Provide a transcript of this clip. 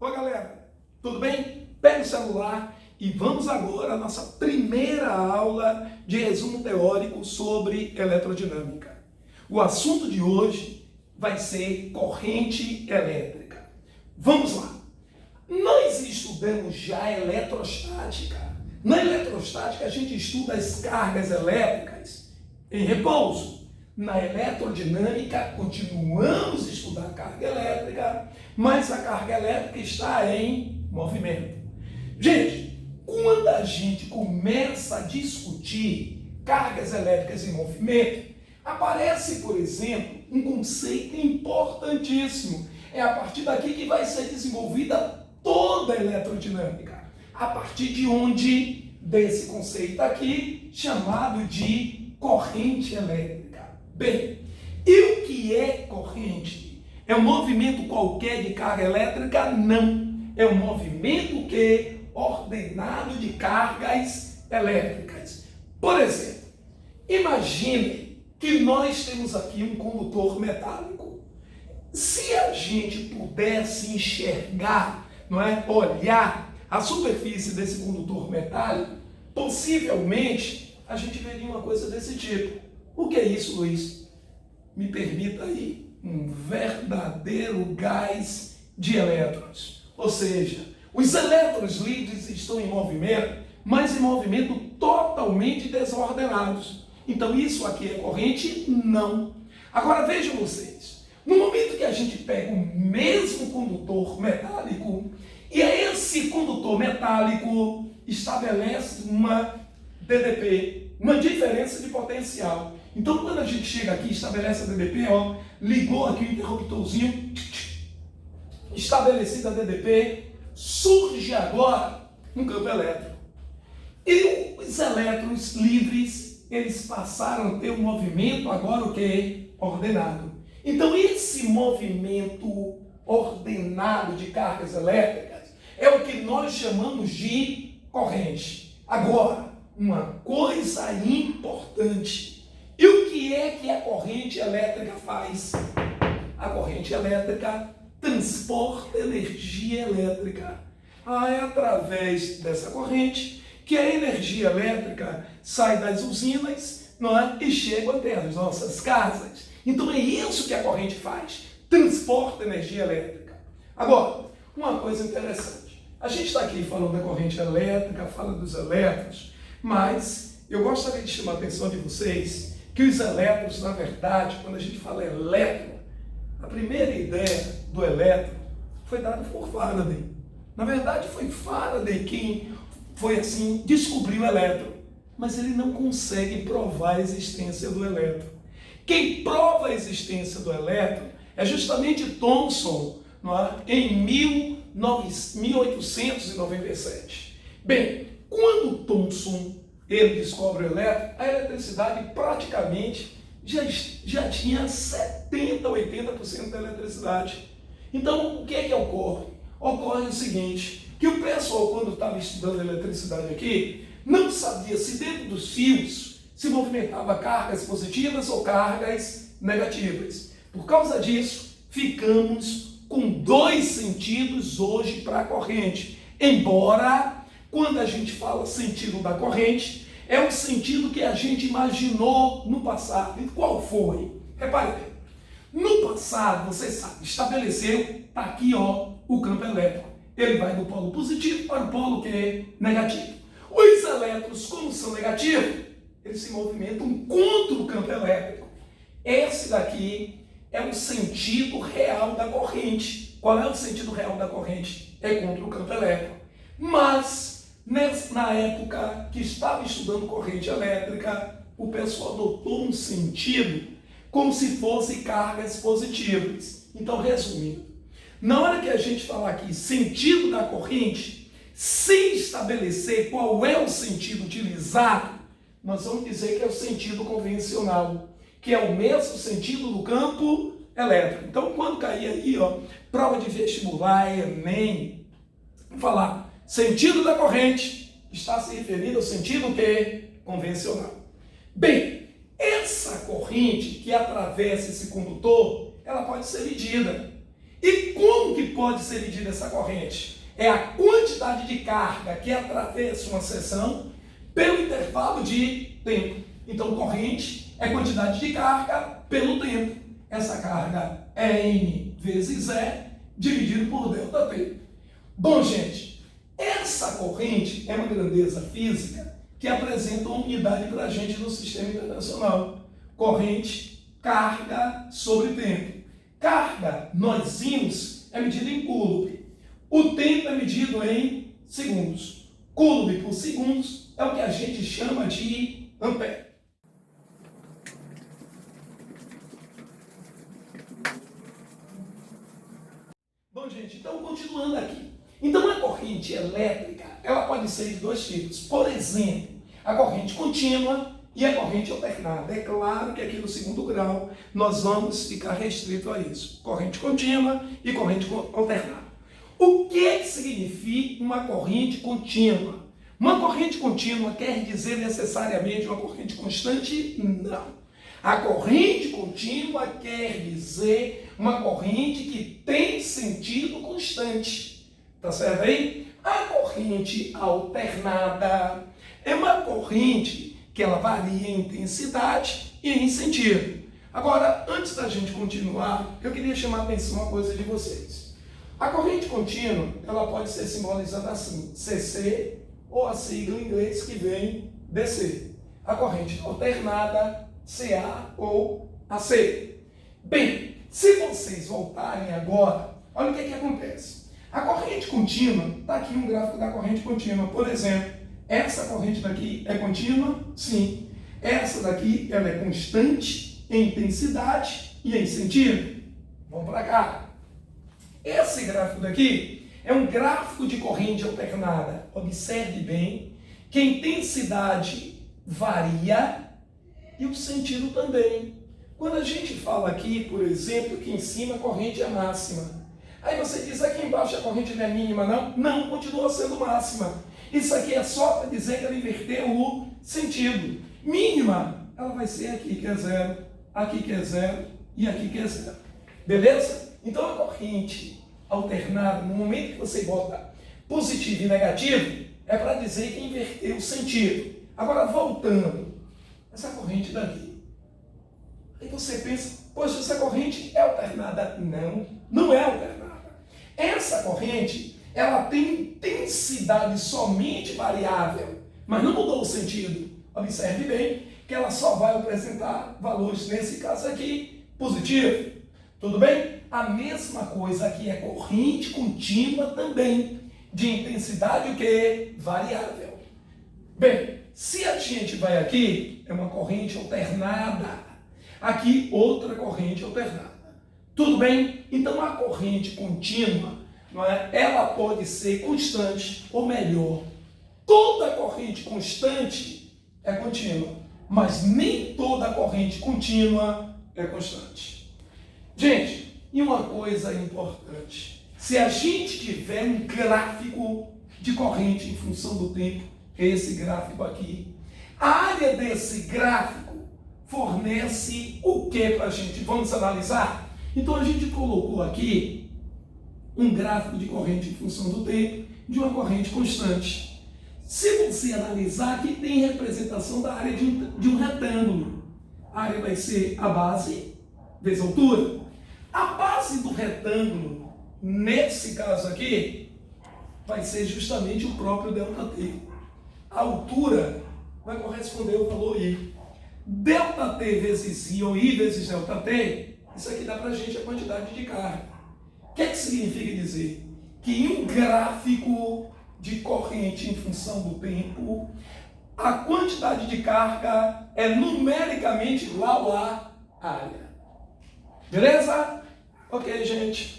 Oi galera, tudo bem? Pega o celular e vamos agora à nossa primeira aula de resumo teórico sobre eletrodinâmica. O assunto de hoje vai ser corrente elétrica. Vamos lá! Nós estudamos já eletrostática. Na eletrostática a gente estuda as cargas elétricas em repouso. Na eletrodinâmica continuamos a estudar a carga elétrica, mas a carga elétrica está em movimento. Gente, quando a gente começa a discutir cargas elétricas em movimento, aparece, por exemplo, um conceito importantíssimo. É a partir daqui que vai ser desenvolvida toda a eletrodinâmica. A partir de onde? Desse conceito aqui, chamado de corrente elétrica. Bem, e o que é corrente? É um movimento qualquer de carga elétrica? Não. É um movimento ordenado de cargas elétricas. Por exemplo, imagine que nós temos aqui um condutor metálico. Se a gente pudesse enxergar, olhar a superfície desse condutor metálico, possivelmente a gente veria uma coisa desse tipo. O que é isso, Luiz? Me permita aí, um verdadeiro gás de elétrons. Ou seja, os elétrons livres estão em movimento, mas em movimento totalmente desordenados. Então isso aqui é corrente? Não. Agora vejam vocês, no momento que a gente pega o mesmo condutor metálico, e esse condutor metálico estabelece uma DDP, uma diferença de potencial. Então, quando a gente chega aqui e estabelece a DDP, ligou aqui o interruptorzinho, estabelecida a DDP, surge agora um campo elétrico. E os elétrons livres, eles passaram a ter um movimento agora o que? Ordenado. Então, esse movimento ordenado de cargas elétricas é o que nós chamamos de corrente. Agora, uma coisa importante. E o que é que a corrente elétrica faz? A corrente elétrica transporta energia elétrica. É através dessa corrente que a energia elétrica sai das usinas, e chega até as nossas casas. Então é isso que a corrente faz, transporta energia elétrica. Agora, uma coisa interessante. A gente está aqui falando da corrente elétrica, fala dos elétrons, mas eu gostaria de chamar a atenção de vocês que os elétrons, na verdade, quando a gente fala elétron, a primeira ideia do elétron foi dada por Faraday. Na verdade, foi Faraday quem descobriu o elétron, mas ele não consegue provar a existência do elétron. Quem prova a existência do elétron é justamente Thomson, em 1897. Bem, quando Thomson ele descobre o elétron, a eletricidade praticamente já tinha 70%, 80% da eletricidade. Então, o que é que ocorre? Ocorre o seguinte, que o pessoal, quando estava estudando a eletricidade aqui, não sabia se dentro dos fios se movimentava cargas positivas ou cargas negativas. Por causa disso, ficamos com dois sentidos hoje para a corrente. Embora, quando a gente fala sentido da corrente, é o sentido que a gente imaginou no passado. E qual foi? Repare bem. No passado, você sabe, estabeleceu, está aqui o campo elétrico. Ele vai do polo positivo para o polo negativo. Os elétrons, como são negativos, eles se movimentam contra o campo elétrico. Esse daqui é o sentido real da corrente. Qual é o sentido real da corrente? É contra o campo elétrico. Mas, na época que estava estudando corrente elétrica, o pessoal adotou um sentido como se fossem cargas positivas. Então, resumindo, na hora que a gente falar aqui sentido da corrente, sem estabelecer qual é o sentido utilizado, nós vamos dizer que é o sentido convencional, que é o mesmo sentido do campo elétrico. Então, quando cair aí, prova de vestibular, Enem, falar sentido da corrente, está se referindo ao sentido convencional. Bem, essa corrente que atravessa esse condutor, ela pode ser medida. E como que pode ser medida essa corrente? É a quantidade de carga que atravessa uma seção pelo intervalo de tempo. Então, corrente é quantidade de carga pelo tempo. Essa carga é N vezes E dividido por ΔT. Bom, gente, essa corrente é uma grandeza física que apresenta uma unidade para a gente no sistema internacional. Corrente, carga sobre tempo. Carga, nós vimos, é medida em coulomb. O tempo é medido em segundos. Coulomb por segundos é o que a gente chama de ampere. Bom, gente, então continuando aqui. Então a corrente elétrica, ela pode ser de dois tipos. Por exemplo, a corrente contínua e a corrente alternada. É claro que aqui no segundo grau nós vamos ficar restrito a isso. Corrente contínua e corrente alternada. O que significa uma corrente contínua? Uma corrente contínua quer dizer necessariamente uma corrente constante? Não. A corrente contínua quer dizer uma corrente que tem sentido constante. Tá certo aí? A corrente alternada é uma corrente que ela varia em intensidade e em sentido. Agora, antes da gente continuar, eu queria chamar a atenção uma coisa de vocês. A corrente contínua, ela pode ser simbolizada assim, CC, ou a sigla em inglês que vem DC. A corrente alternada, CA ou AC. Bem, se vocês voltarem agora, olha o que acontece. A corrente contínua, está aqui um gráfico da corrente contínua. Por exemplo, essa corrente daqui é contínua? Sim. Essa daqui ela é constante em intensidade e em sentido. Vamos para cá. Esse gráfico daqui é um gráfico de corrente alternada. Observe bem que a intensidade varia e o sentido também. Quando a gente fala aqui, por exemplo, que em cima a corrente é máxima. Aí você diz, aqui embaixo a corrente não é mínima, não? Não, continua sendo máxima. Isso aqui é só para dizer que ela inverteu o sentido. Mínima, ela vai ser aqui que é zero, aqui que é zero e aqui que é zero. Beleza? Então a corrente alternada, no momento que você bota positivo e negativo, é para dizer que inverteu o sentido. Agora voltando, essa corrente daqui. Aí você pensa, poxa, essa corrente é alternada. Não, não é alternada. Essa corrente, ela tem intensidade somente variável, mas não mudou o sentido. Observe bem que ela só vai apresentar valores, nesse caso aqui, positivo. Tudo bem? A mesma coisa aqui é corrente contínua também, de intensidade o quê? Variável. Bem, se a gente vai aqui, é uma corrente alternada. Aqui, outra corrente alternada. Tudo bem? Então, a corrente contínua, não é? Ela pode ser constante, ou melhor, toda corrente constante é contínua, mas nem toda corrente contínua é constante. Gente, e uma coisa importante, se a gente tiver um gráfico de corrente em função do tempo, é esse gráfico aqui, a área desse gráfico fornece o que para a gente? Vamos analisar? Então a gente colocou aqui um gráfico de corrente em função do tempo de uma corrente constante. Se você analisar, aqui tem representação da área de um retângulo. A área vai ser a base vezes a altura. A base do retângulo, nesse caso aqui, vai ser justamente o próprio ΔT. A altura vai corresponder ao valor I. ΔT vezes I ou I vezes ΔT, isso aqui dá para a gente a quantidade de carga. O que significa dizer? Que em um gráfico de corrente em função do tempo, a quantidade de carga é numericamente igual à área. Beleza? Ok, gente.